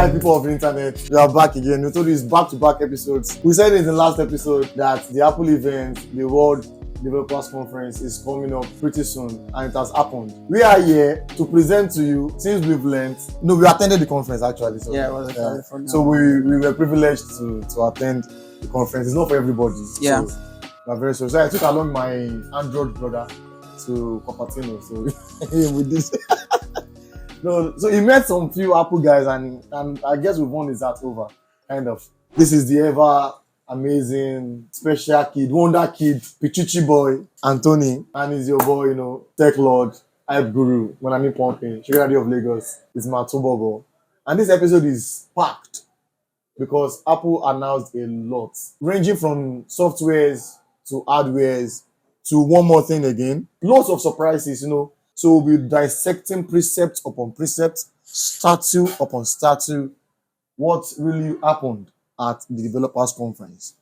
Hi, people of the internet. We are back again. We told you it's back-to-back episodes. We said in the last episode that the Apple event, the World Developers Conference, is coming up pretty soon, and it has happened. We are here to present to you, since we've learned. No, we attended the conference actually. So, yeah, it was a so we were privileged to attend the conference. It's not for everybody. Yeah. So we are very sorry. So I took along my Android brother to Cupertino. So with this. No, so he met some few Apple guys, and I guess we've won his heart over, kind of. This is the ever amazing, special kid, wonder kid, Pichichi boy, Anthony, and he's your boy, tech lord, hype guru, when I mean pumping, Sugar Daddy of Lagos, it's Matubogo. And this episode is packed because Apple announced a lot, ranging from softwares to hardwares to one more thing again. Lots of surprises, So we'll be dissecting precept upon precept, statue upon statue, what really happened at the Developers Conference.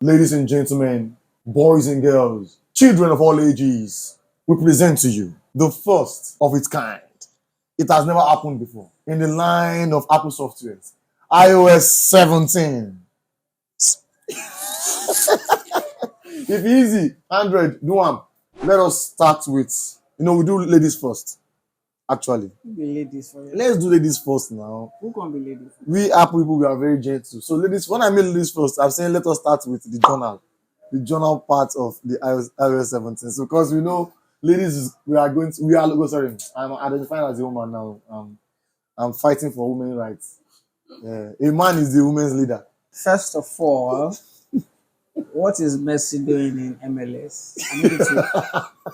Ladies and gentlemen, boys and girls, children of all ages, we present to you the first of its kind. It has never happened before in the line of Apple softwares. iOS 17. If easy, Android, do one. Let us start with... we do ladies first, actually. Ladies first. Let's do ladies first now. Who can be ladies? We Apple people, we are very gentle. So ladies, when I mean ladies first, I'm saying let us start with the journal part of the iOS 17. So because we know ladies, I'm identifying as a woman now. I'm fighting for women's rights. A man is the women's leader. First of all, what is Messi doing in MLS?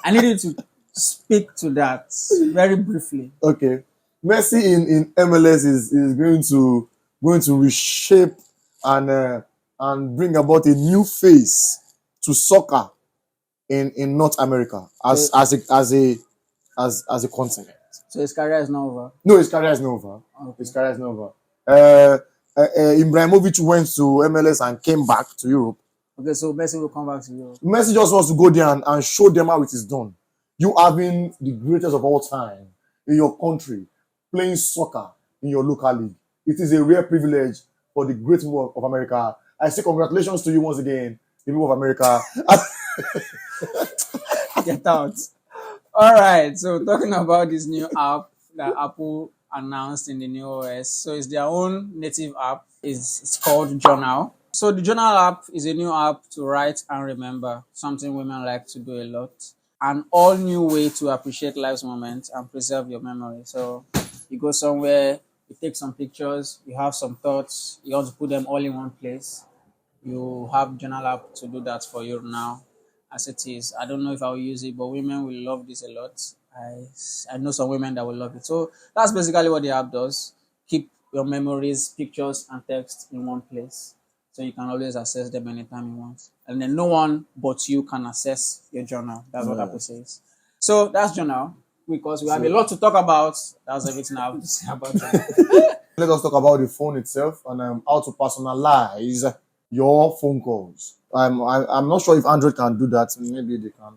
I need you to speak to that very briefly. Okay. Messi in MLS is going to reshape and bring about a new face to soccer in North America as a continent. So his career is not over? No, his career is not over. Okay. His career is not over. Ibrahimovic went to MLS and came back to Europe. Okay, so Messi will come back to Europe. Messi just wants to go there and show them how it is done. You having the greatest of all time in your country, playing soccer in your local league. It is a rare privilege for the great people of America. I say congratulations to you once again, the people of America. Get out. All right, so talking about this new app that Apple announced in the new OS. So it's their own native app. It's called Journal. So the Journal app is a new app to write and remember, something women like to do a lot. An all new way to appreciate life's moments and preserve your memory. So you go somewhere, you take some pictures, you have some thoughts, you want to put them all in one place. You have Journal app to do that for you now, as it is. I don't know if I will use it, but women will love this a lot. I know some women that will love it. So that's basically what the app does. Keep your memories, pictures, and text in one place, so you can always access them anytime you want. And then no one but you can access your journal. That's what Apple says. So that's Journal, because we have a lot to talk about. That's everything I have to say about it. Let us talk about the phone itself and how to personalize your phone calls. I'm not sure if Android can do that. Maybe they can.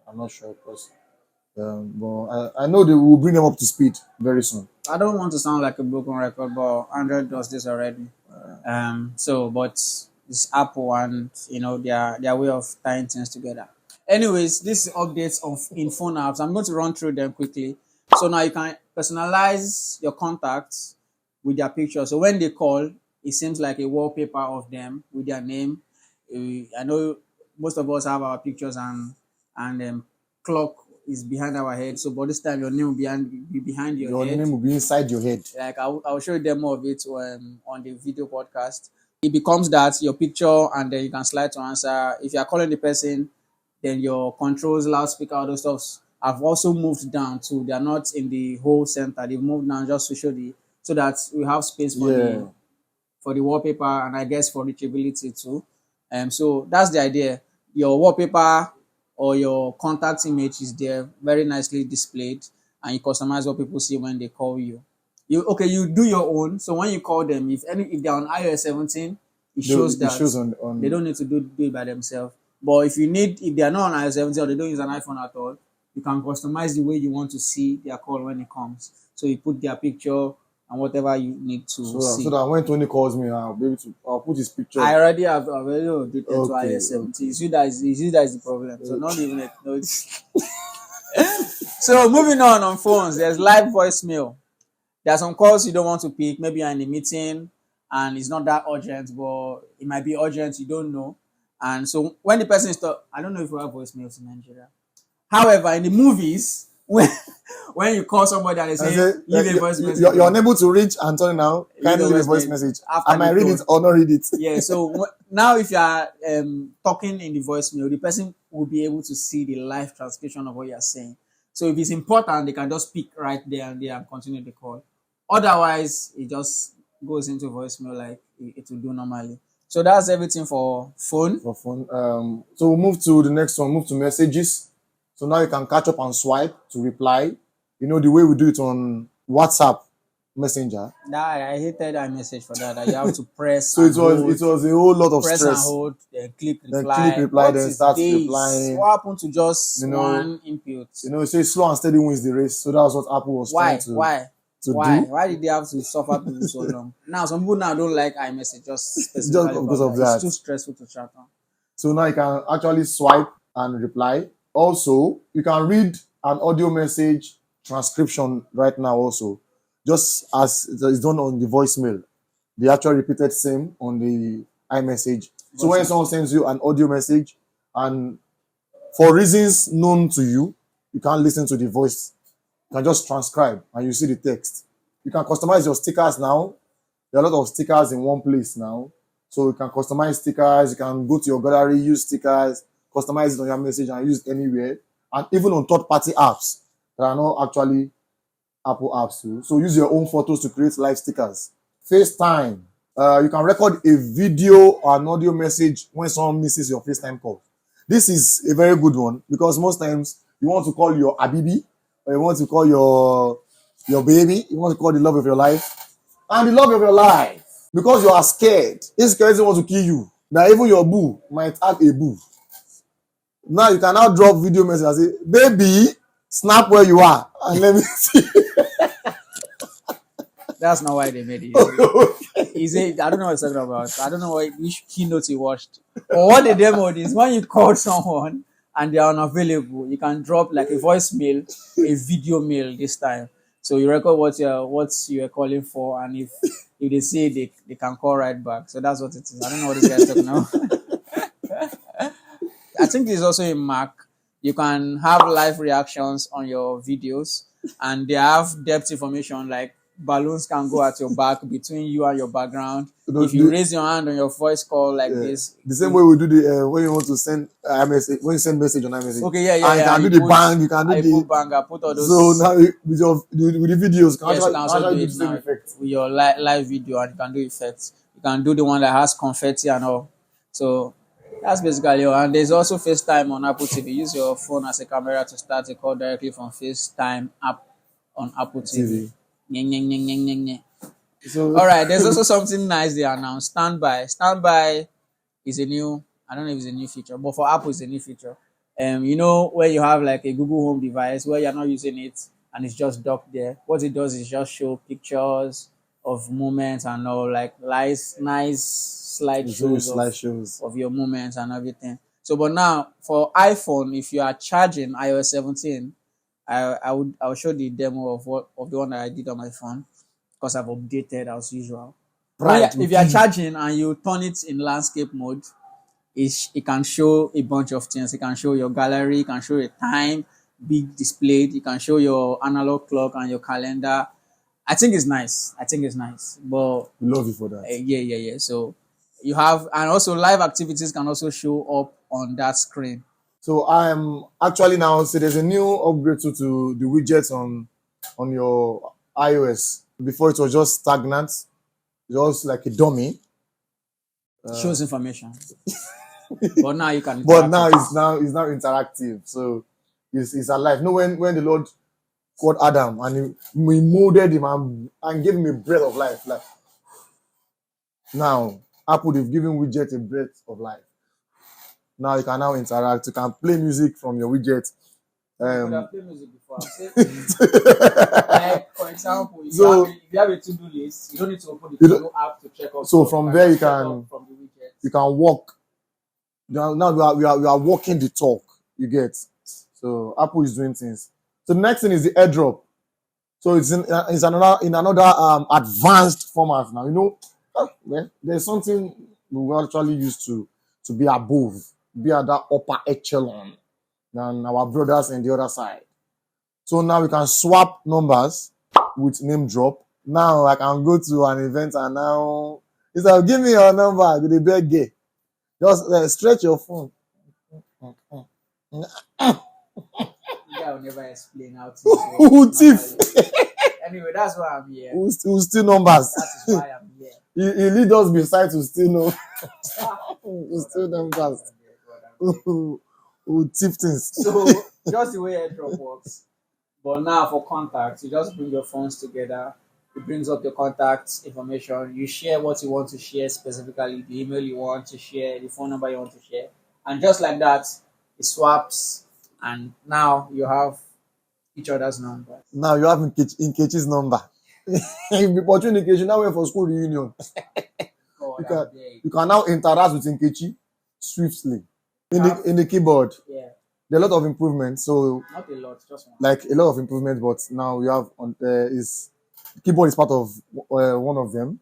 I'm not sure, because but I know they will bring them up to speed very soon. I don't want to sound like a broken record, but Android does this already. But it's Apple and their way of tying things together. Anyways, this is updates in phone apps. I'm going to run through them quickly. So now you can personalize your contacts with their picture. So when they call, it seems like a wallpaper of them with their name. I know most of us have our pictures and clock is behind our head. So, but this time your name will be behind your head. Your name will be inside your head. Like I'll show you them more of it on the video podcast. It becomes that your picture, and then you can slide to answer. If you are calling the person, then your controls, loudspeaker, all those stuff have also moved down too. They are not in the whole center. They've moved down just to show so that we have space for the wallpaper, and I guess for reachability too. So that's the idea. Your wallpaper or your contact image is there, very nicely displayed, and you customize what people see when they call you. You do your own. So when you call them, if they're on iOS 17, it shows that they don't need to do it by themselves. But if they are not on iOS 17 or they don't use an iPhone at all, you can customize the way you want to see their call when it comes. So you put their picture and whatever you need to see. So that when Tony calls me, I'll put his picture. I already have already updated to Okay, iOS 17. You see that is the problem. So not even it. No. So moving on phones, there's live voicemail. There are some calls you don't want to pick. Maybe you're in a meeting and it's not that urgent, but it might be urgent. You don't know. And so when the person is I don't know if we have voicemails in Nigeria. However, in the movies, when you call somebody and they say leave a voice message, you're unable to reach Anthony now. Kindly leave a voice message. I might read it or not read it. Yeah. So now, if you are talking in the voicemail, the person will be able to see the live transcription of what you are saying. So if it's important, they can just speak right there and there and continue the call. Otherwise, it just goes into voicemail like it will do normally. So that's everything for phone. So we'll move to the next one. Move to messages. So now you can catch up and swipe to reply. You know the way we do it on WhatsApp Messenger. I hated iMessage for that. You have to press. So it was a whole lot of press stress. And hold, then click reply. Then start replying. What happened to just one input? It says slow and steady wins the race. So that was what Apple was trying to. Why did they have to suffer people so long? Now some people now don't like iMessage just because of that. It's too stressful to chat on. So now you can actually swipe and reply. Also, you can read an audio message transcription right now also, just as it's done on the voicemail. The actual repeated same on the iMessage. So when someone sends you an audio message and for reasons known to you, you can't listen to the voice, you can just transcribe and you see the text. You can customize your stickers now. There are a lot of stickers in one place now. So you can customize stickers, you can go to your gallery, use stickers, customize it on your message and use it anywhere. And even on third-party apps that are not actually Apple apps too. So use your own photos to create live stickers. FaceTime. You can record a video or an audio message when someone misses your FaceTime call. This is a very good one because most times you want to call your Abibi or you want to call your baby, you want to call the love of your life. And the love of your life, because you are scared, insecurity wants to kill you. Now even your boo might have a boo. Now you can now drop video message and say, baby, snap where you are and let me see. That's not why they made it. He said, I don't know what he's talking about. I don't know which keynote he watched. Or what the demo is when you call someone and they are unavailable, you can drop like a voicemail, a video mail this time. So you record what you're calling for, and if they say they can call right back. So that's what it is. I don't know what this guy's talking about. I think there's also a Mac. You can have live reactions on your videos, and they have depth information like balloons can go at your back between you and your background. If you raise your hand on your voice call like this, the same way we do the when you want to send message, when you send message on iMessage. Okay, yeah. And you can do the bang, you can do the bang. I put all those. So now with the videos, you can also do it now with your live video, and you can do effects. You can do the one that has confetti and all. So that's basically all. And there's also FaceTime on Apple TV. Use your phone as a camera to start a call directly from FaceTime app on Apple TV. So, all right, there's also something nice they announced. Standby. Standby is a new, I don't know if it's a new feature, but for Apple it's a new feature. When you have like a Google Home device where you're not using it and it's just docked there, what it does is just show pictures of moments and all, like nice slideshows of your moments and everything. So, but now for iPhone, if you are charging iOS 17, I'll show the demo of the one that I did on my phone because I've updated as usual. Right. If you are charging and you turn it in landscape mode, it can show a bunch of things. It can show your gallery, it can show your time, big displayed. It can show your analog clock and your calendar. I think it's nice. But we love you for that. Yeah. So you have, and also live activities can also show up on that screen. So I'm actually now, so there's a new upgrade to the widgets on your iOS. Before it was just stagnant, just like a dummy. Shows information. But now you can. But now it's now interactive. So it's alive. When the Lord called Adam and he molded him and gave him a breath of life. Like now, Apple, they've given widget a breath of life. Now you can now interact. You can play music from your widget. I play music before. for example, So- if you have a to-do list, you don't need to open You the don't- to-do app to check off. So stuff. from there you just check can- off from the widget. You can walk. Now we are walking the talk. You get. So Apple is doing things. So the next thing is the airdrop. So it's another advanced format now. You know, well, there's something we were actually used to be above, be at that upper echelon than our brothers on the other side. So now we can swap numbers with name drop. Now I can go to an event and now it's like, give me your number with the big gay. Just stretch your phone. Maybe I will never explain how to. Who thief? Anyway, that's why I'm here. Who steal numbers? That is why I'm here. He lead us beside to steal no. To steal numbers. Who thief things? So just the way airdrop works. But now for contacts, you just bring your phones together. It brings up your contact information. You share what you want to share specifically, the email you want to share, the phone number you want to share. And just like that, it swaps. And now you have each other's numbers. Now you have Nkechi's number. If the opportunity Nkechi now went for school reunion. God, You can now interact with Nkechi swiftly in the keyboard. yeah, There are a lot of improvements. So not a lot, just one. like a lot of improvements, but now you have on is keyboard is part of one of them.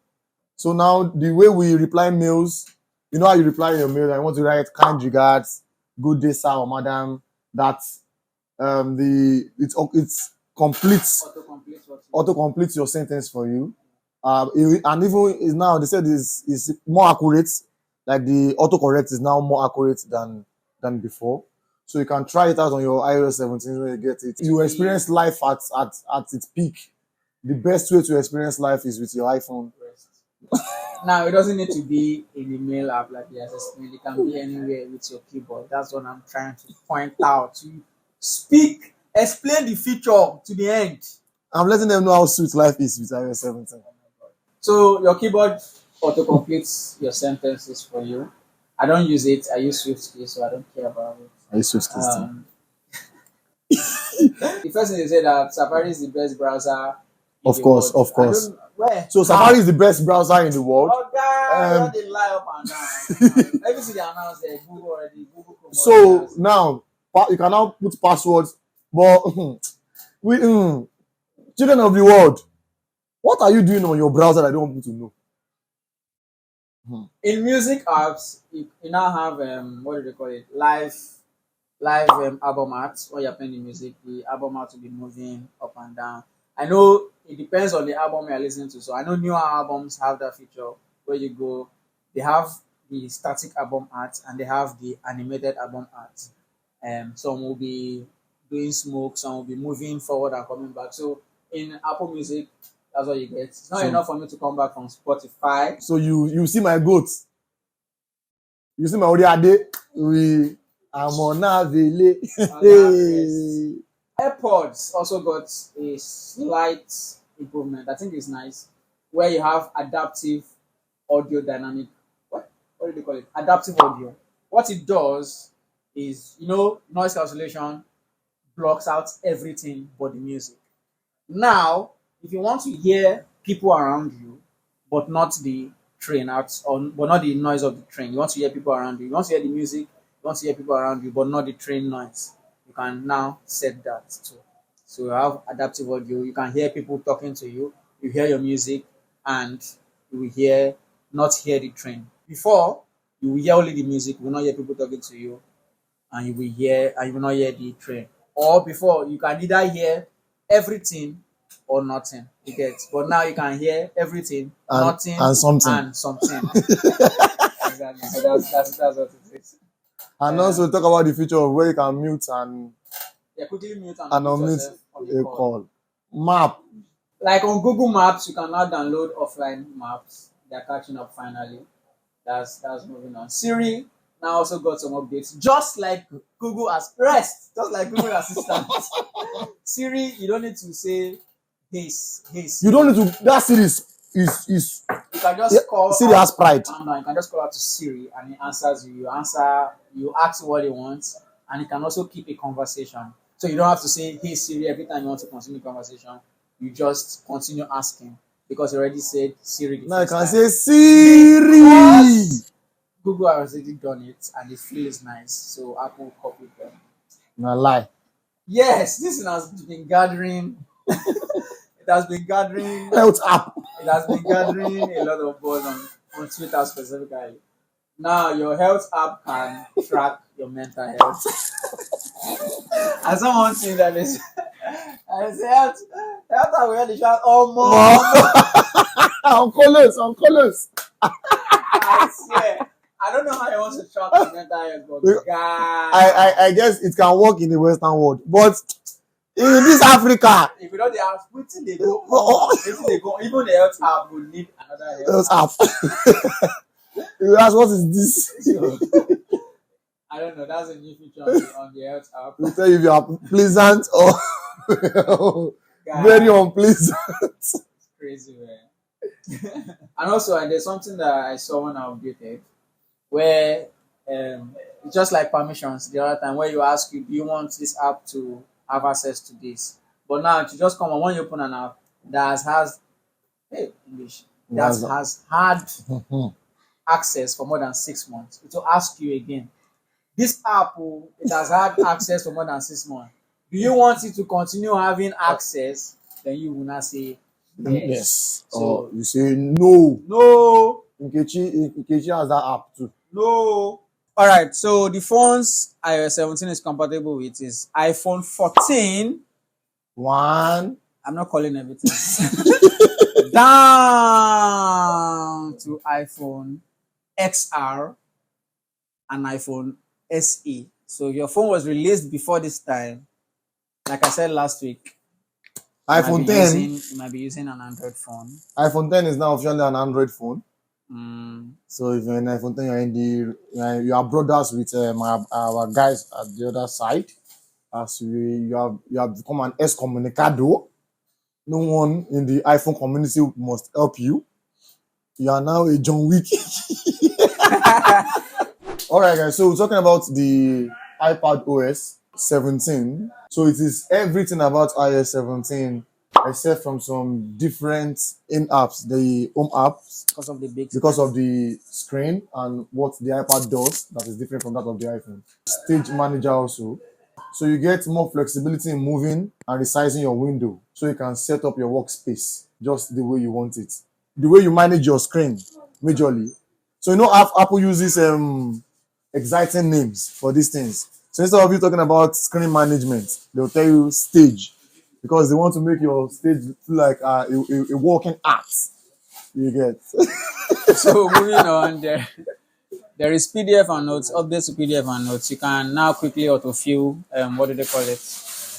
So now the way we reply mails, you know how you reply your mail. I want to write kind regards, good day, sir or madam. That it's completes Auto auto-completes your sentence for you. And even is now they said is more accurate. Like the autocorrect is now more accurate than before. So you can try it out on your iOS 17 when you get it. You experience life at its peak. The best way to experience life is with your iPhone. Now it doesn't need to be in the mail app like the assessment. It can be anywhere with your keyboard. That's what I'm trying to point out. You speak, explain the feature to the end. I'm letting them know how sweet life is with iOS 17. So your keyboard auto completes your sentences for you. I don't use it. I use SwiftKey, so I don't care about it. I use Swift Keys. The first thing they say that Safari is the best browser. in Of the course, world. of course. I don't- Where? So Safari is the best browser in the world. Oh God, they lie up and down. Everything they announced there, Google already, Google Chrome So already has it. now you can now put passwords, but we children of the world, what are you doing on your browser that I don't want people to know? In music apps, you now have what do they call it? Live album art. When you're playing the music, the album art will be moving up and down. I know it depends on the album you're listening to. So I know newer albums have that feature where you go, they have the static album art and they have the animated album art. Some will be doing smoke, some will be moving forward and coming back. So in Apple Music, that's what you get. It's not So- enough for me to come back from Spotify. So you see my goats, you see my Oriade, we am on Avile. Yes. AirPods also got a slight improvement. I think it's nice, where you have adaptive audio dynamic. What do they call it? Adaptive audio. What it does is, noise cancellation blocks out everything but the music. Now, if you want to hear people around you, but not the train out, but not the noise of the train, you want to hear people around you. You want to hear the music, you want to hear people around you, but not the train noise. You can now set that too. So you have adaptive audio. You can hear people talking to you. You hear your music, and you will not hear the train. Before, you will hear only the music. You will not hear people talking to you, and you will not hear the train. Or before, you can either hear everything or nothing. You get, but now you can hear everything, nothing, and something. and something. Exactly. So that's what it is. And also talk about the feature of where you can mute and Quickly mute and unmute yourself on the a call. call. Map. Like on Google Maps, you can now download offline maps. They're catching up finally. That's moving on. Siri now also got some updates, just like Google Assistant. Just like Google Assistant. Siri, you don't need to say hey. You don't need to. That series is You can just call. Siri has pride. You can just call out to Siri and it answers you. You ask what it wants, and it can also keep a conversation. So you don't have to say hey Siri every time you want to continue conversation. you just continue asking because you already said Siri the Now you first can time. say Siri. Because Google has already done it and it feels nice, so Apple copied them. No lie. Yes, this has been gathering. It has been gathering. Health app. It has been gathering a lot of buzz on Twitter specifically. Now your health app can track your mental health. And someone saying that is, I say health app where they shout, oh more. On colors. I swear. I don't know how he wants to track your mental health, but I guess it can work in the Western world, but in this Africa, if you don't have waiting they go even the health app will need another health health app. You ask, what is this? So, I don't know. That's a new feature on the health app. We tell you if you are pleasant or very unpleasant. It's crazy, man. And also, there's something that I saw when I updated, where it's just like permissions the other time, where you ask you, do you want this app to have access to this? But now to just come on when you open an app that has English that has had access for more than 6 months, it will ask you again. This app, it has had access for more than 6 months. Do you want it to continue having access? Then you will not say yes. So you say no. No. Nkechi has that app too. No. All right. So the phones iOS 17 is compatible with is iPhone 14. One. I'm not calling everything. Down to iPhone XR and iPhone SE. So if your phone was released before this time, like I said last week, iPhone 10. You might be using an Android phone. iPhone 10 is now officially an Android phone. So if you're in iPhone 10, you are brothers with our guys at the other side. As you have become an excommunicado. No one in the iPhone community must help you. You are now a John Wick. All right, guys. So we're talking about the iPad OS 17. So it is everything about iOS 17 except from some different in-apps, the home apps, because of the screen and what the iPad does that is different from that of the iPhone. Stage manager also. So you get more flexibility in moving and resizing your window so you can set up your workspace just the way you want it. The way you manage your screen, majorly. So you know Apple uses exciting names for these things. So instead of you talking about screen management, they'll tell you stage because they want to make your stage feel like a walking art. You get. So moving on there is PDF and notes, updates to PDF and notes. You can now quickly autofill, what do they call it?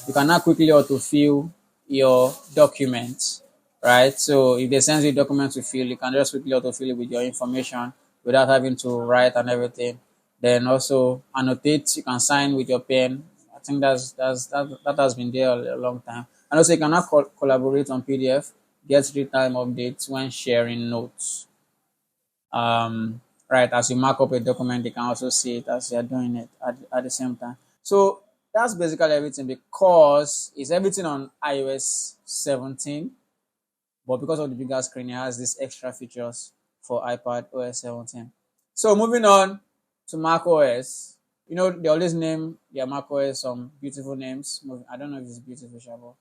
You can now quickly autofill your documents, right? So if they send you a document to fill, you can just quickly autofill it with your information without having to write and everything. Then also annotate, you can sign with your pen. I think that has been there a long time. And also you can now collaborate on PDF, get real-time updates when sharing notes. Right, as you mark up a document, you can also see it as you're doing it at the same time. So that's basically everything because it's everything on iOS 17, but because of the bigger screen, it has these extra features for iPad OS 17. So moving on to Mac OS. You know, they always name their Mac OS some beautiful names. I don't know if it's beautiful,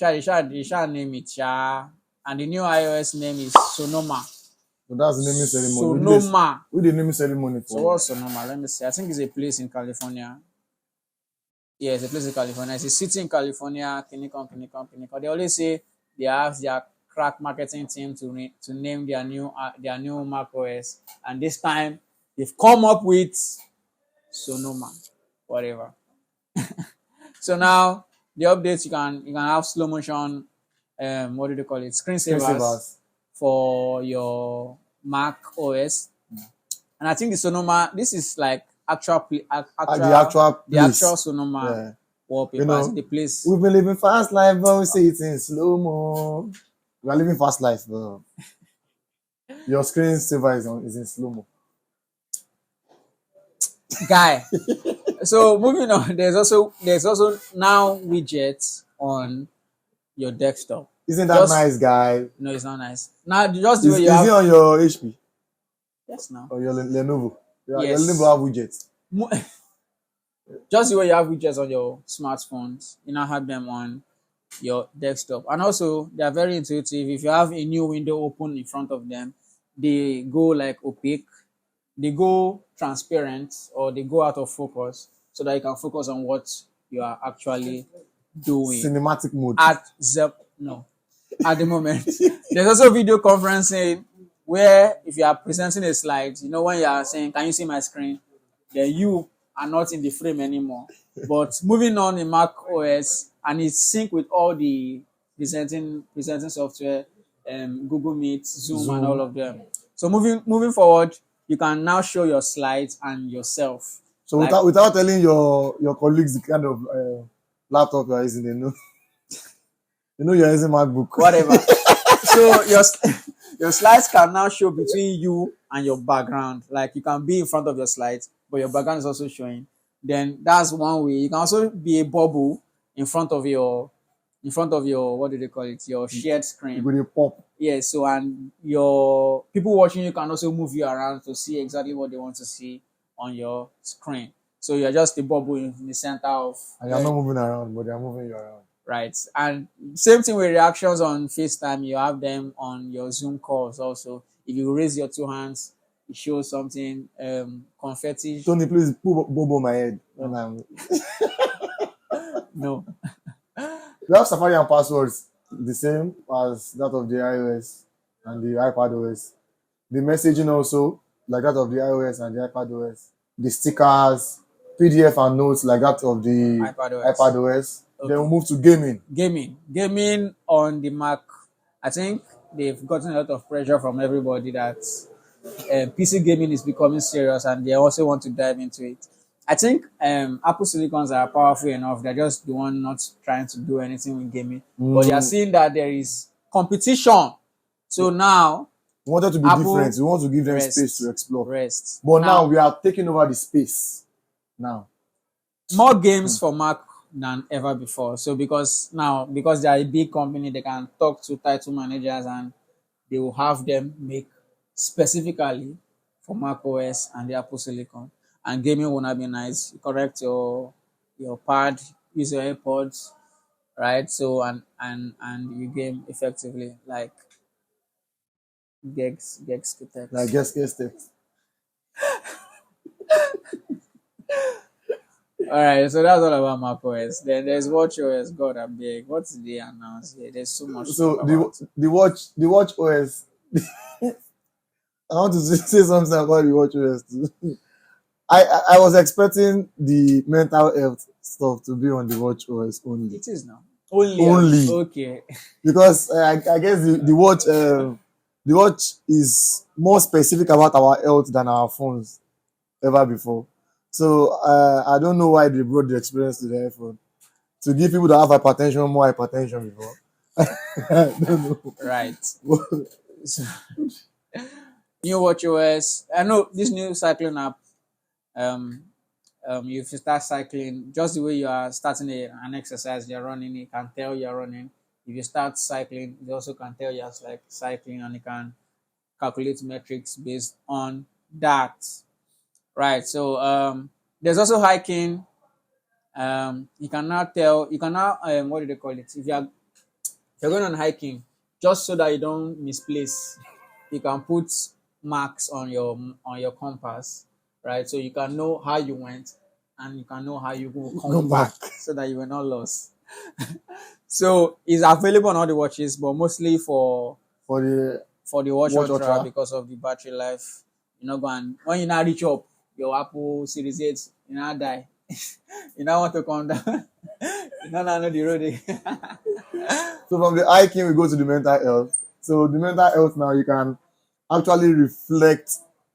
but they shall name it, and the new iOS name is Sonoma. So that's the naming ceremony. Sonoma. Who the naming ceremony for? So what's Sonoma? Let me see. I think it's a place in California. Yeah, it's a place in California. It's a city in California. Kinikon. They always say they have their crack marketing team to name their new Mac OS, and this time they've come up with Sonoma, whatever. So now the updates you can have slow motion. What do they call it? Screensavers. For your Mac OS, and I think the Sonoma. This is like the actual Sonoma wallpaper. You know, the place. We've been living fast life, but we see it in slow mo. We are living fast life, bro. Your screensaver is in slow mo. Guy. So moving on, there's also now widgets on your desktop. Isn't that Just nice, guy? no, it's not nice. Now just the Is, way is you it have. on your HP Yes, now. or your Lenovo? Your Yes. Lenovo have widgets. Mo- Just the way you have widgets on your smartphones, you now have them on your desktop. And also, they are very intuitive. If you have a new window open in front of them, they go like opaque, they go transparent, or they go out of focus so that you can focus on what you are actually doing. Cinematic mode. At the moment. There's also video conferencing where if you are presenting a slide, you know, when you are saying, "Can you see my screen?" Then you are not in the frame anymore. But moving on in Mac OS, and it's sync with all the presenting software, Google Meet, Zoom, and all of them. So moving forward, you can now show your slides and yourself. So Like- without telling your colleagues the kind of laptop you are using, they know. You know you're using MacBook. Whatever. So your slides can now show between you and your background. Like you can be in front of your slides, but your background is also showing. Then that's one way. You can also be a bubble in front of your what do they call it? Your shared screen. With a pop. Yeah, so and your people watching you can also move you around to see exactly what they want to see on your screen. So you're just a bubble in the center of And you're not moving around, but they're moving you around. right. And same thing with reactions on FaceTime, you have them on your Zoom calls also. If you raise your two hands, it shows something confetti. Tony, please put Bobo my head when I'm. No. We have Safari and passwords the same as that of the iOS and the iPad OS. The messaging also like that of the iOS and the iPad OS. The stickers, PDF and notes like that of the iPad OS. Okay. Then we'll move to gaming. Gaming on the Mac. I think they've gotten a lot of pressure from everybody that PC gaming is becoming serious and they also want to dive into it. I think Apple Silicons are powerful enough. They're just the one not trying to do anything with gaming. But they are seeing that there is competition. So now we wanted to be Apple different. We want to give them space to explore. Rest. But now we are taking over the space. Now. More games for Mac than ever before. So because they are a big company, they can talk to title managers and they will have them make specifically for Mac OS and the Apple Silicon. And gaming will not be nice. You correct your pad, use your AirPods, right? So and you game effectively like Gex text. Like guess text. All right, so that's all about Mac OS. Then there's WatchOS. God, I'm big. What did they announce here? There's so much. So the Watch OS. I want to say something about the Watch OS too. I was expecting the mental health stuff to be on the Watch OS only. It is now. Only. Okay. Because I guess the watch is more specific about our health than our phones ever before. So I don't know why they brought the experience to the iPhone. To give people that have hypertension more hypertension before. I don't know. Right. So, new WatchOS. I know this new cycling app. If you start cycling, just the way you are starting an exercise, you're running, it can tell you're running. If you start cycling, it also can tell you're like cycling, and it can calculate metrics based on that. Right. So there's also hiking. You can now what do they call it? If you're going on hiking, just so that you don't misplace, you can put marks on your compass. Right, so you can know how you went, and you can know how you will come back, so that you were not lost. So it's available on all the watches, but mostly for the Watch Ultra because of the battery life. You know, when you now reach up your Apple Series 8, you now die. You now want to come down. You now know the road. So from the hiking, we go to the mental health. So the mental health now, you can actually reflect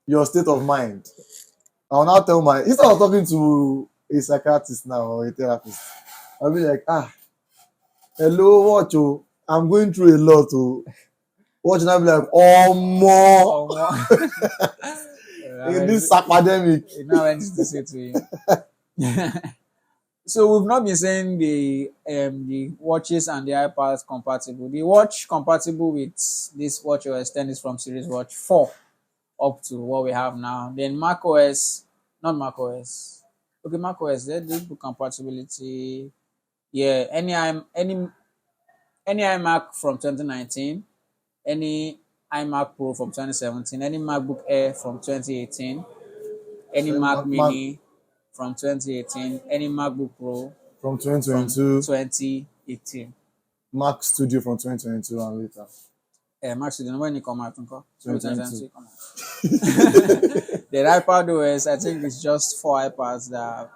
your state of mind. I'll now tell instead of talking to a psychiatrist now or a therapist, I'll be like, hello, watch, I'm going through a lot. Watch, and I'll be like, more. In this academic. You know what to say to you. So we've not been saying the watches and the iPads compatible. The watch compatible with this watch OS 10 is from Series Watch 4 up to what we have now. Then Mac OS, not Mac OS. Okay, Mac OS, they do compatibility. Yeah, any iMac from 2019, any iMac Pro from 2017, any MacBook Air from 2018, any Mac Mini from 2018, any MacBook Pro from from 2022, 2018. Mac Studio from 2022 and later. Mac Studio, when it come out, 2022. come out. The iPad OS, I think it's just 4 iPads that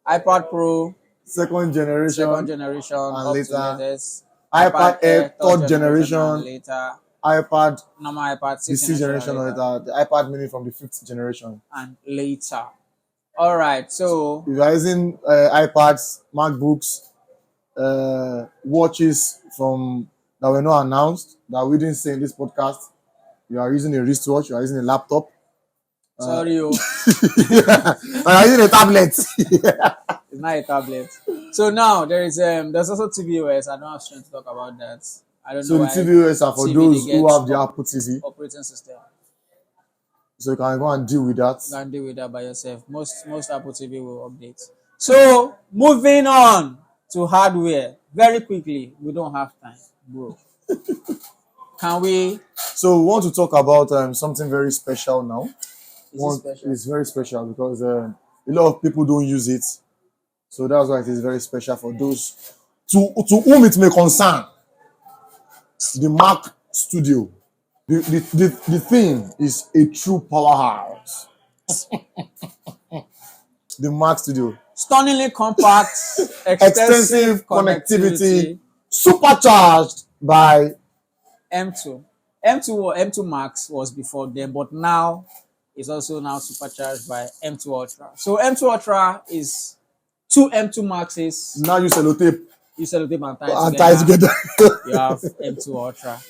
iPad Pro, Second generation, and and up later. to latest. iPad Air, third generation, and later. iPad, Normal iPad, the 6th generation, and later. The iPad Mini from the 5th generation. And later. All right, so if you are using iPads, MacBooks, watches from that were not announced, that we didn't say in this podcast, you are using a wristwatch, you are using a laptop. Sorry, you are using a tablet. It's not a tablet. So now there's also tvOS. I don't have strength to talk about that. I don't So know. the tvOS are for those who have the Apple TV operating system. So you can go and deal with that. You can deal with that by yourself. Most Apple TV will update. So moving on to hardware very quickly. We don't have time, bro. Can we? So we want to talk about something very special now. Special? It's very special because a lot of people don't use it. So that's why it is very special for those to whom it may concern. The Mac Studio. The thing is a true powerhouse. The Mac Studio. Stunningly compact, extensive connectivity, supercharged by M2. M2 Max was before them, but now it's also now supercharged by M2 Ultra. So M2 Ultra is two M2 Maxes. Now you sellotape. And tie together. You have M2 Ultra,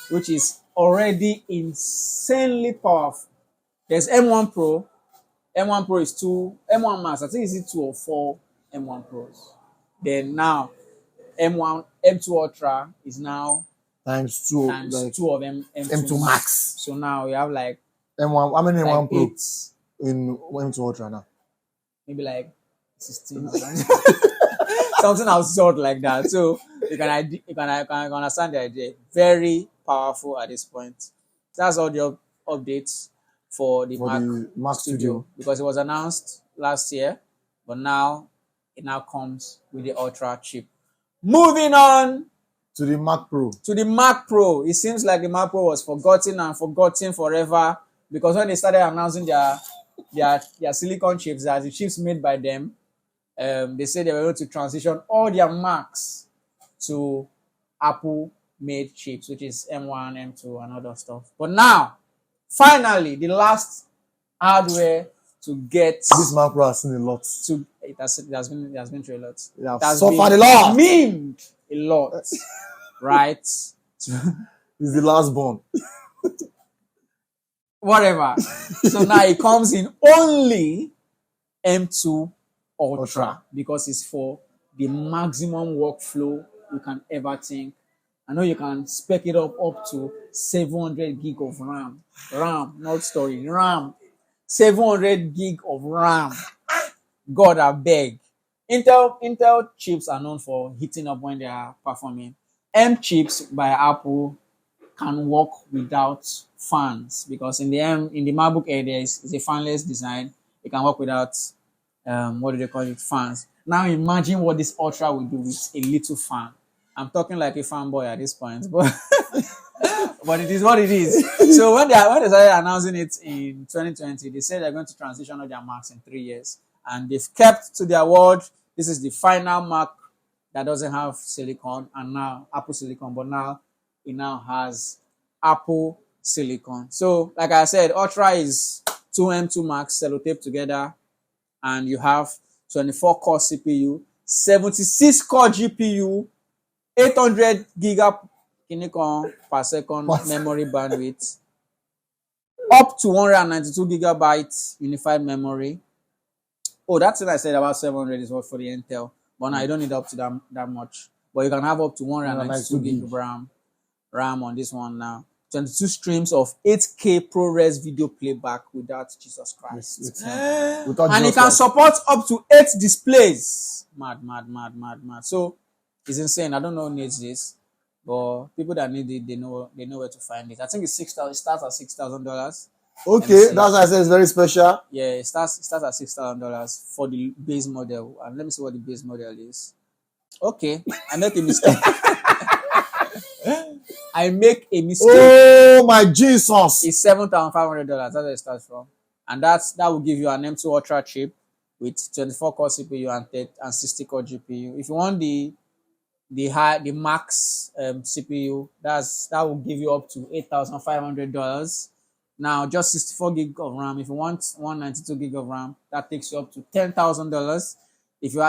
which is already insanely powerful. There's M1 Pro. M1 Pro is 2. M1 Max, I think it's 2 or 4 M1 Pros. Then now, M2 Ultra is now times 2 of M2 Max. So now we have like M1. How many M1 Pro 8 in M2 Ultra now? Maybe like 16 or something. Something absurd like that. So you can understand the idea. Very powerful at this point. That's all the updates for the Mac Studio, because it was announced last year, but now it now comes with the Ultra chip. Moving on to the Mac Pro. It seems like the Mac Pro was forgotten forever, because when they started announcing their silicon chips, that the chips made by them, they said they were going to transition all their Macs to Apple made chips, which is M1, M2, and other stuff. But now, finally, the last hardware to get this Mac Pro has seen a lot. It has been through a lot. It has suffered a lot. Memed a lot. Right? It's the last born. Whatever. So now it comes in only M2 Ultra, because it's for the maximum workflow you can ever think. I know you can spec it up to 700 gig of RAM. Not storage, RAM. 700 gig of RAM. God, I beg. Intel chips are known for heating up when they are performing. M chips by Apple can work without fans, because in the MacBook Air there is a fanless design. It can work without fans. Now imagine what this Ultra will do with a little fan. I'm talking like a fanboy at this point, but but it is what it is. So when they started announcing it in 2020, they said they're going to transition all their Macs in 3 years, and they've kept to their word. This is the final Mac that doesn't have silicon, and now Apple silicon, but now it now has Apple silicon. So like I said, Ultra is 2 M2 Max sellotape together, and you have 24 core CPU, 76 core GPU, 800 gigabyte per second memory bandwidth, up to 192 gigabytes unified memory, Oh, that thing I said about 700 is what for the Intel. But now you don't need up to that much. But you can have up to 192 gig of RAM on this one now. 22 streams of 8K ProRes video playback without Jesus Christ. And it can support up to 8 displays. Mad. So it's insane. I don't know who needs this, but people that need it, they know where to find it. I think it's 6,000. It starts at $6,000. Okay, that's why I said it's very special. Yeah, it starts at $6,000 for the base model. And let me see what the base model is. Okay, I make a mistake. Oh my Jesus! It's $7,500. That's where it starts from, and that will give you an M2 Ultra chip with 24-core CPU and 60-core GPU. If you want the max CPU, that will give you up to $8,500. Now, just 64 gig of RAM. If you want 192 gig of RAM, that takes you up to $10,000.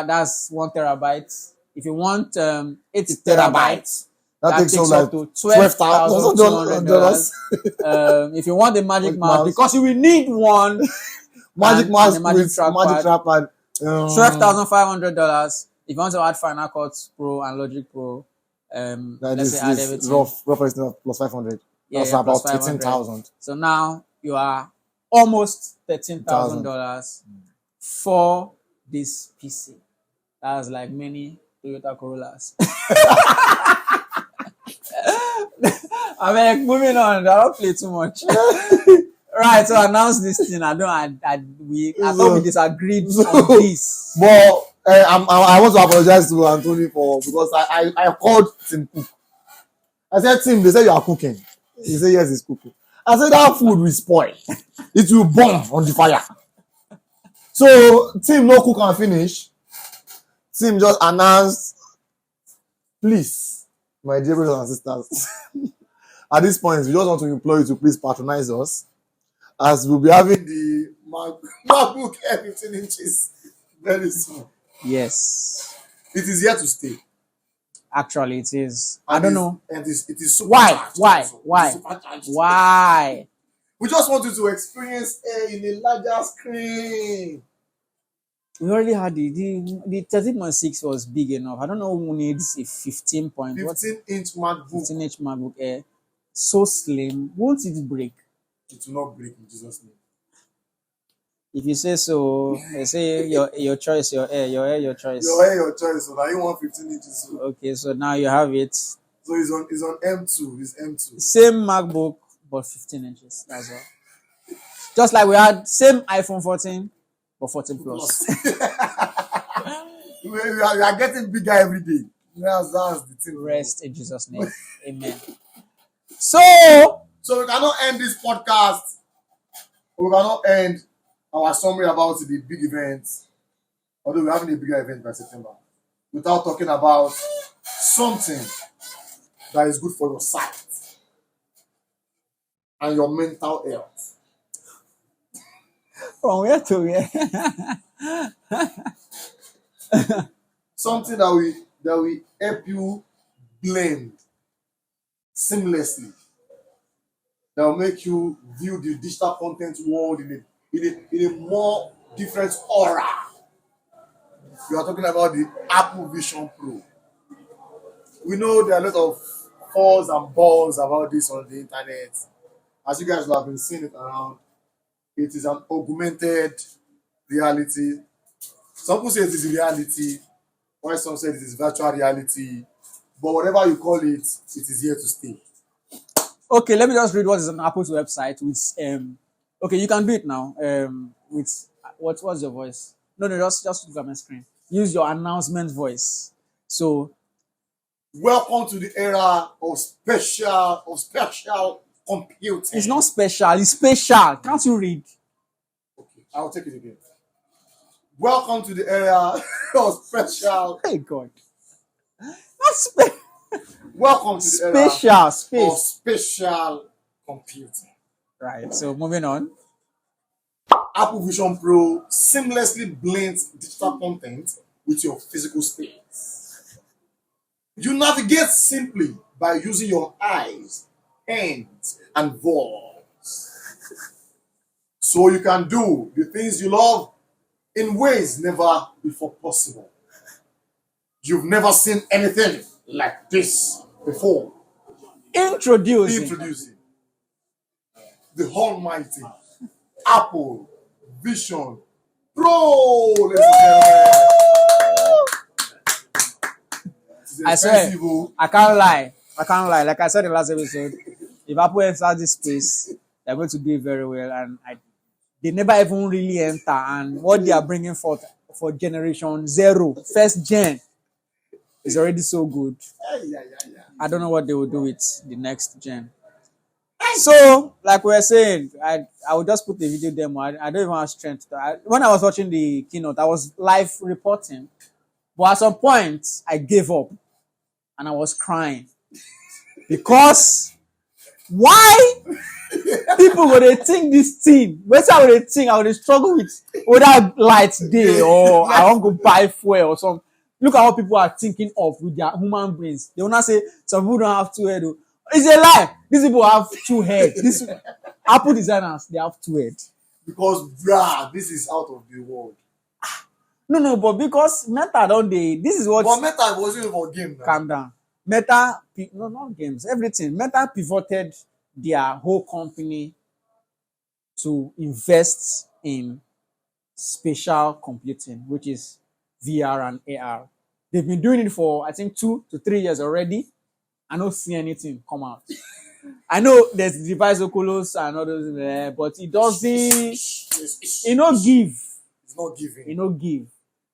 That's 1 terabyte. If you want 8 terabytes, that takes you up to $12,200. If you want the Magic Mouse, because you will need one Magic Mouse with Magic Trackpad, $12,500. If you want to add Final Cut Pro and Logic Pro, let's say add everything. Rough estimate plus 500. Yeah, that's about 13,000. So now you are almost $13,000 for this PC. That's like many Toyota Corollas. I mean, moving on. I don't play too much. Right, so announce this thing. I thought we disagreed on this. But I want to apologize to Anthony because I called Tim Cook. I said, Tim, they said you are cooking. He said, yes, he's cooking. I said, that food will spoil. It will burn on the fire. So Tim no cook and finish. Tim just announced, please, my dear brothers and sisters, at this point, we just want to implore you to please patronize us, as we'll be having the MacBook Air 15 inches very soon. Yes. It is here to stay. Actually, it is. I don't know. And it is super Why? We just want you to experience air in a larger screen. We already had the 13.6 was big enough. I don't know who needs a 15-inch MacBook. 15-inch MacBook Air. So slim. Won't it break? It will not break in Jesus' name. If you say so, they say your choice, your choice. Your hair, your choice. So now you want 15 inches. So. Okay, so now you have it. So it's on M2. It's M2. Same MacBook, but 15 inches. That's all. Just like we had same iPhone 14, but 14 plus. we are getting bigger every day. That's the thing. Rest in Jesus' name. Amen. So we cannot end this podcast. We cannot end our summary about the big events, although we're having a bigger event by September, without talking about something that is good for your sight and your mental health. From where to where? Something that will help you blend seamlessly, that will make you view the digital content world in a more different aura. We are talking about the Apple Vision Pro. We know there are a lot of fuzz and buzz about this on the internet. As you guys will have been seeing it around, it is an augmented reality. Some people say it is reality, while some say it is virtual reality. But whatever you call it, it is here to stay. Okay, let me just read what is on Apple's website with okay, you can do it now. With what's your voice? No, just look at my screen. Use your announcement voice. So, welcome to the era of special computing. It's not special. It's spatial. Can't you read? Okay, I'll take it again. Welcome to the era of special. Hey God. Not welcome to the era of special computing. Right. So moving on. Apple Vision Pro seamlessly blends digital content with your physical space. You navigate simply by using your eyes, hands, and voice. So you can do the things you love in ways never before possible. You've never seen anything like this before. Introducing the almighty Apple Vision Pro. Ladies and gentlemen. I swear, I can't lie. Like I said in the last episode, if Apple enters this space, they're going to do it very well. And they never even really enter. And what they are bringing forth for generation 0, first gen, is already so good. I don't know what they will do with the next gen. So, like we were saying, I will just put the video demo. I don't even have strength. When I was watching the keynote, I was live reporting. But at some point, I gave up. And I was crying. Because why people would they think this thing? Where's how they think I would struggle with whether light day or I want to buy fuel or something. Look at what people are thinking of with their human brains. They will not say some people don't have 2 heads. It's a lie. These people have 2 heads. This Apple designers, they have 2 heads. Because this is out of the world. No, but because Meta don't they? This is what. But Meta wasn't for game. Calm down. Meta, no, not games, everything. Meta pivoted their whole company to invest in spatial computing, which is VR and AR. They've been doing it for, I think, 2 to 3 years already. I don't see anything come out. I know there's the device Oculus and all those there, but it doesn't, it not give. It's not giving. It not give.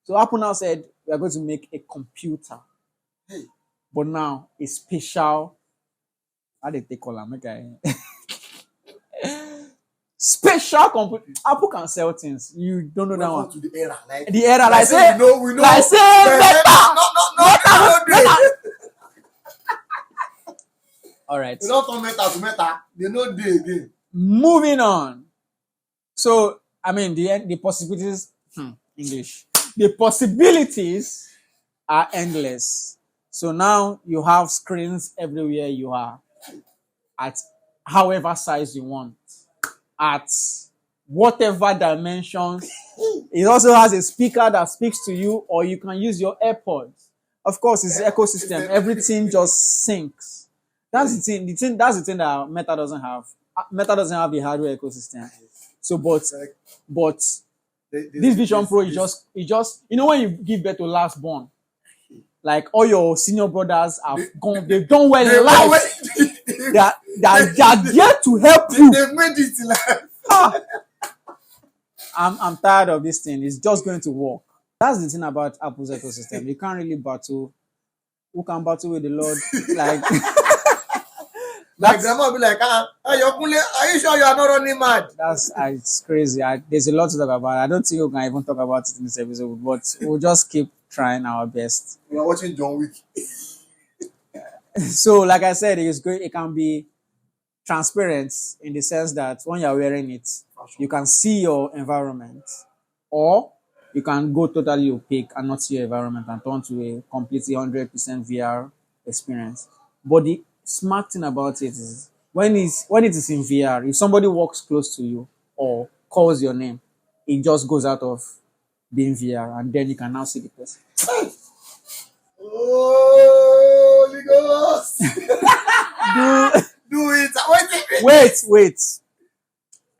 So Apple now said, we are going to make a computer. Hey. But now, a special, how they call them? Special computer. Apple can sell things. You don't know that one. To the era, the era, like say, we know. Like say, Meta. All right. They don't come Meta to Meta. They know they again. Moving on. So, I mean, the possibilities, English. The possibilities are endless. So now you have screens everywhere you are, at however size you want, at whatever dimensions. It also has a speaker that speaks to you, or you can use your AirPods. Of course, it's an ecosystem. Everything just syncs. That's the thing. That's the thing that Meta doesn't have. Meta doesn't have the hardware ecosystem. So, but this Vision Pro is just you know when you give birth to last born. Like all your senior brothers have gone, they've done well in life. They are there to help you. They've made it in life. I'm tired of this thing. It's just going to work. That's the thing about Apple's ecosystem. You can't really battle. Who can battle with the Lord? Like grandma will be like, are you sure you are not running mad? It's crazy. There's a lot to talk about. I don't think we can even talk about it in this episode, but we'll just keep trying our best. We are watching John Wick. So, like I said, it's great. It can be transparent in the sense that when you're wearing it, you can see your environment, or you can go totally opaque and not see your environment and turn to a completely 100% VR experience. But the smart thing about it is when it is in VR, if somebody walks close to you or calls your name, it just goes out of being VR, and then you can now see the person. Holy Ghost! Do it. Wait.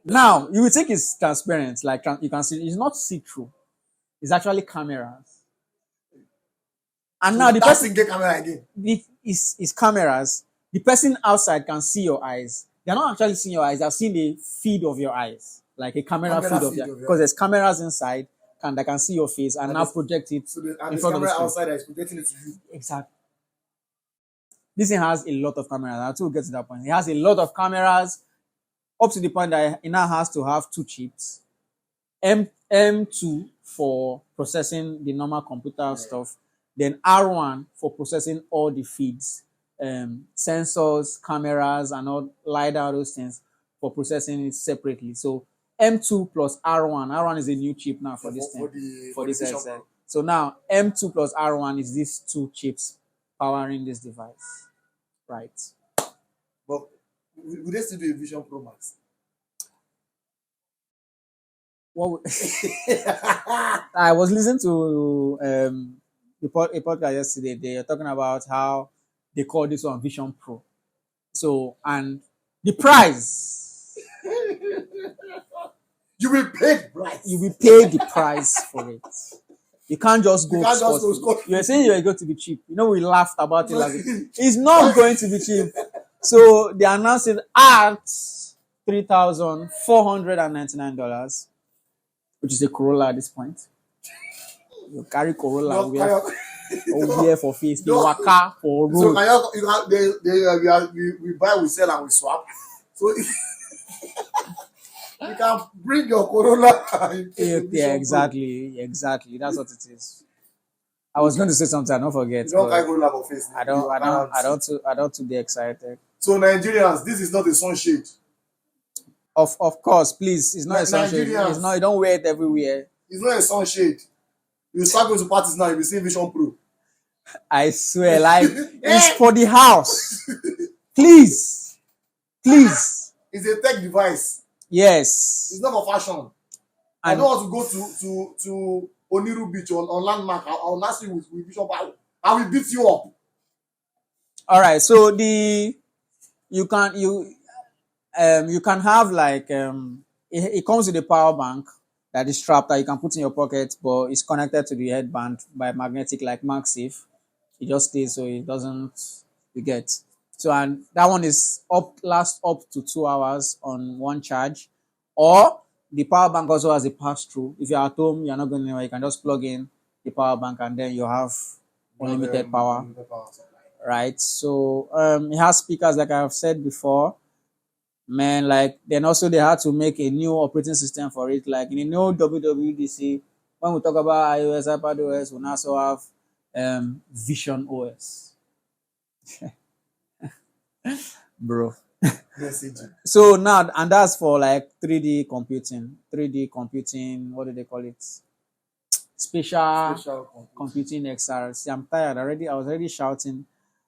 Now you will think it's transparent, like you can see. It's not see-through. It's actually cameras. And now the person get camera again. It's cameras. The person outside can see your eyes. They're not actually seeing your eyes. They're seeing the feed of your eyes, like a camera feed of your. Because there's cameras inside. That can see your face and now project it in front of the screen. Outside that is projecting it to you. Exactly. This thing has a lot of cameras. I'll still get to that point. It has a lot of cameras up to the point that it now has to have 2 chips. M2 for processing the normal computer stuff. Then R1 for processing all the feeds, sensors, cameras, and all LiDAR, those things for processing it separately. So M2 plus R1. R1 is a new chip now for this thing. For this headset. So now M2 plus R1 is these 2 chips powering this device. Right. But would they still do a Vision Pro Max? what I was listening to a podcast yesterday. They were talking about how they call this one Vision Pro. So, and the price, You will pay the price. you will pay the price for it. You can't just go. You can't just go scot-free. You're saying you're going to be cheap. You know, we laughed about it last week. It's not going to be cheap. So they announced it at $3,499, which is a Corolla at this point. You carry Corolla No, wear for face, the No. waka for So road. we buy, we sell, and we swap. So you can bring your Corolla. And take the Vision Yeah, Pro. exactly. That's what it is. I was going to say something, I don't forget. You don't but carry Corolla for face. I don't to be excited. So Nigerians, this is not a sunshade. Of course, please. It's not a sunshade. Nigerians. It's not. You don't wear it everywhere. It's not a sunshade. You start going to parties now, you will see Vision Pro. I swear, like it's for the house. Please. It's a tech device. Yes. It's not for fashion. I don't want to go to Oniru Beach on Landmark. I'll not see with Vision Pro. I will beat you up. All right. So you can have like it comes with a power bank that is strapped that you can put in your pocket, but it's connected to the headband by magnetic like MagSafe. It just stays so it doesn't you get. So and that one is lasts up to 2 hours on one charge. Or the power bank also has a pass-through. If you're at home, you're not going anywhere, you can just plug in the power bank and then you have unlimited power. Right? So it has speakers like I've said before. Man, like then also they had to make a new operating system for it. Like in the new WWDC, when we talk about iOS, iPadOS, we also have Vision OS. Bro. So now, and that's for like 3D computing. 3D computing, what do they call it? Spatial computing XR. See, I'm tired already. I was already shouting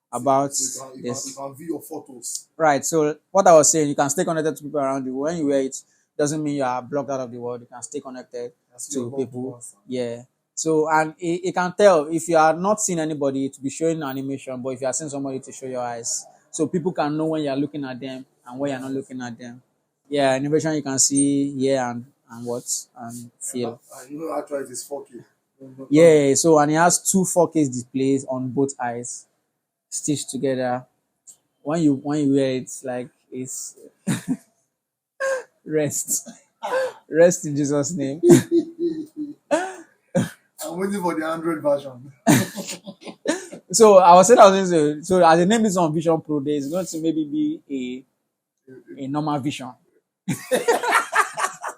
about this. You can view your photos. Right. So what I was saying, you can stay connected to people around you. When you wear it, doesn't mean you are blocked out of the world. You can stay connected to people. Yeah. So and it can tell if you are not seeing anybody to be showing animation, but if you are seeing somebody to show your eyes, so people can know when you are looking at them and when you are not looking at them. Yeah, animation you can see here and what and feel. You know, actually, it is 4K. Yeah. So and it has 2 4K displays on both eyes, stitched together. When you wear it, like it's rest in Jesus' name. I'm waiting for the Android version. So I was going to so as the name is on Vision Pro, there is going to maybe be a normal Vision,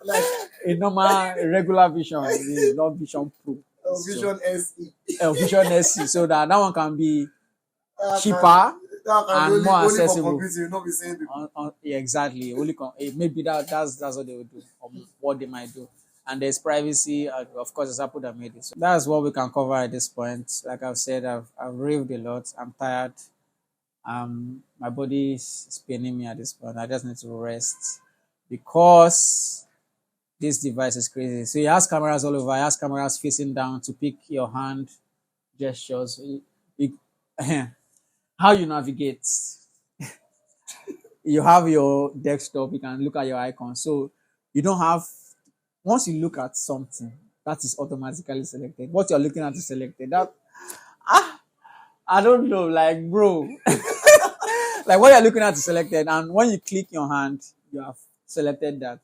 Like a normal regular Vision. It is not Vision Pro. Vision SE. Vision SE, so that one can be cheaper. And more accessible. You know, be saying Yeah, exactly. Maybe that's what they would do, or what they might do. And there's privacy. Of course, it's Apple that made it. So that's what we can cover at this point. Like I've said, I've raved a lot. I'm tired. My body is paining me at this point. I just need to rest because this device is crazy. So it has cameras all over. It has cameras facing down to pick your hand gestures. How you navigate. You have your desktop, you can look at your icons. So you don't have, once you look at something, that is automatically selected. What you're looking at is selected. I don't know, like bro. Like what you're looking at is selected. And when you click your hand, you have selected that.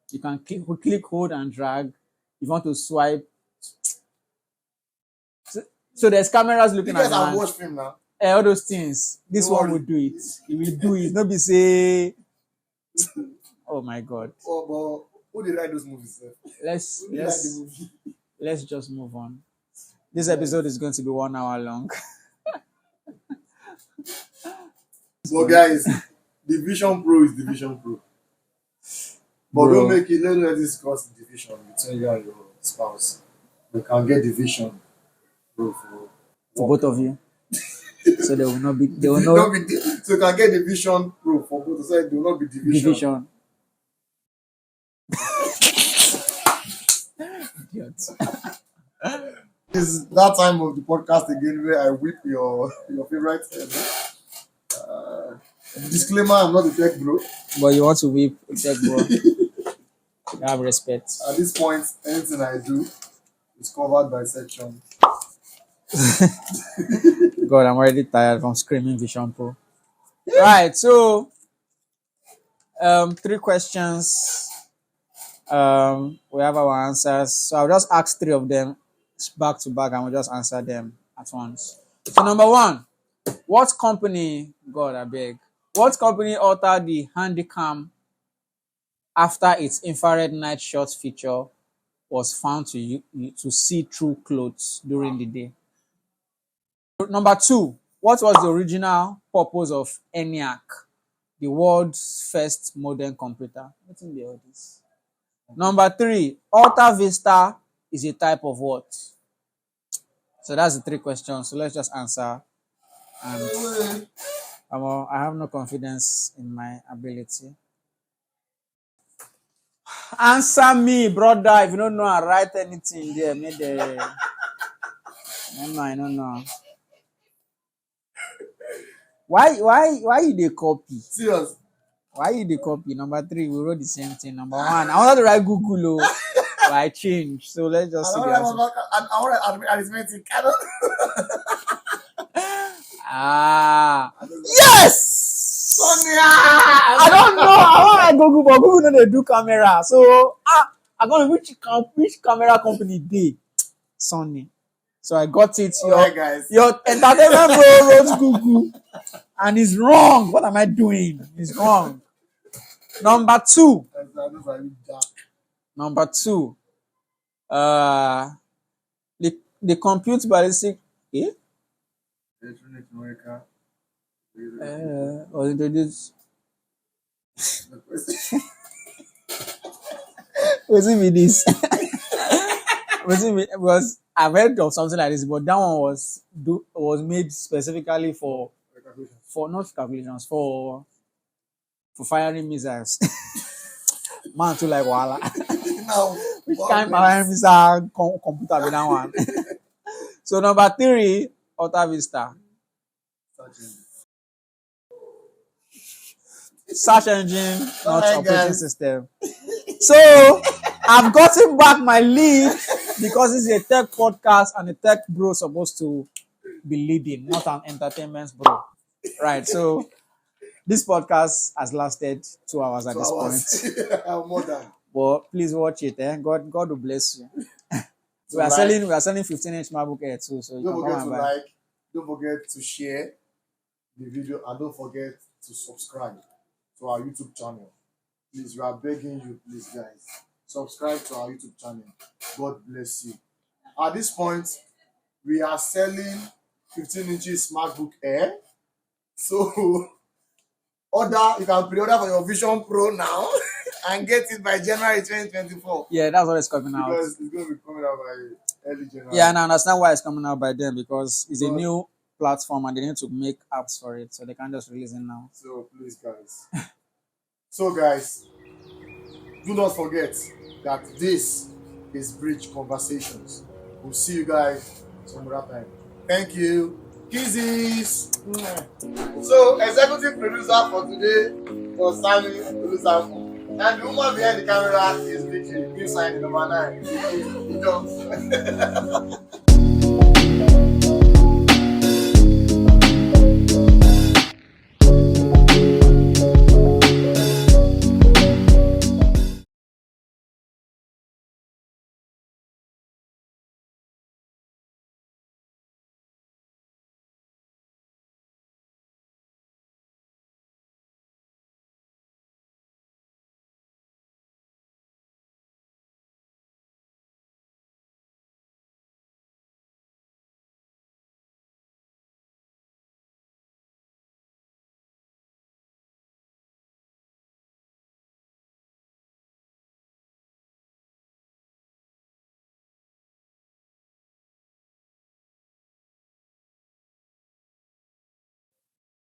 You can click, hold and drag. If you want to swipe. So there's cameras looking at your hand. watch film now. All those things. This one will do it. It will do it. Not be say. Oh my God. Oh, but who did write those movies? Let's just move on. This episode is going to be 1 hour long. So guys, the Vision Pro is the Vision Pro. But don't make it. Let's discuss the division between you and your spouse. You can get the Vision Pro for both of you. So there will not be. There will so you can get the Vision Pro for both. So there will not be division. Idiot. It's that time of the podcast again where I whip your favorite. Disclaimer: I'm not a tech bro. But you want to whip tech bro. You have respect. At this point, anything I do is covered by section. God, I'm already tired from screaming Vision Pro. Right, so 3 questions. We have our answers. So I'll just ask 3 of them back to back and we'll just answer them at once. So number 1, what company, God I beg, what company altered the handycam after its infrared night shot feature was found to see through clothes during the day? Number 2, what was the original purpose of ENIAC, the world's first modern computer? What's in all this? Number 3, Alta Vista is a type of what? So that's the 3 questions. So let's just answer. And I have no confidence in my ability. Answer me, brother. If you don't know, I write anything there. I don't know. Why you dey copy? Serious. Why you dey copy? Number 3, we wrote the same thing. Number 1, I wanted to write Google, but I changed. So let's just see the answer. I want to arithmetic. I don't. Yes! Sonia! I don't know. I want to Google, but Google no dey do camera. So I don't know which camera company dey. Sony. So I got it. Guys. Your entertainment bro wrote Google, and it's wrong. What am I doing? It's wrong. Number 2. Number 2. The compute ballistic. Was introduced. Was it with this? Was I've heard of something like this, but that one was made specifically for not calculations for firing missiles. Man too like wala. Now, Which kind of firing missile computer with that one? So number 3, Alta Vista. Search engine, not operating system. So I've gotten back my lead because it's a tech podcast and a tech bro supposed to be leading, not an entertainment bro. Right. So this podcast has lasted 2 hours at this point. More than. But please watch it. God will bless you. We are selling 15-inch MacBook Air too. So you Don't can forget come to and buy. like, don't forget to share the video, and don't forget to subscribe to our YouTube channel. Please, we are begging you, please, guys. Subscribe to our YouTube channel. God bless you. At this point, we are selling 15 inches MacBook Air. So, you can pre-order for your Vision Pro now and get it by January 2024. Yeah, that's what is coming out. Because it's going to be coming out by early January. Yeah, and I understand why it's coming out by then, because it's a new platform and they need to make apps for it, so they can't just release it now. So please, guys. Guys, do not forget that this is Bridge Conversations. We'll see you guys some other time. Thank you. Kisses. So, executive producer for today was Sammy Olusafu. And the woman behind the camera is Vicky. New sign number 9. He jumps.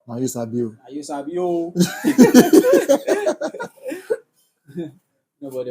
Now you sabi. Nobody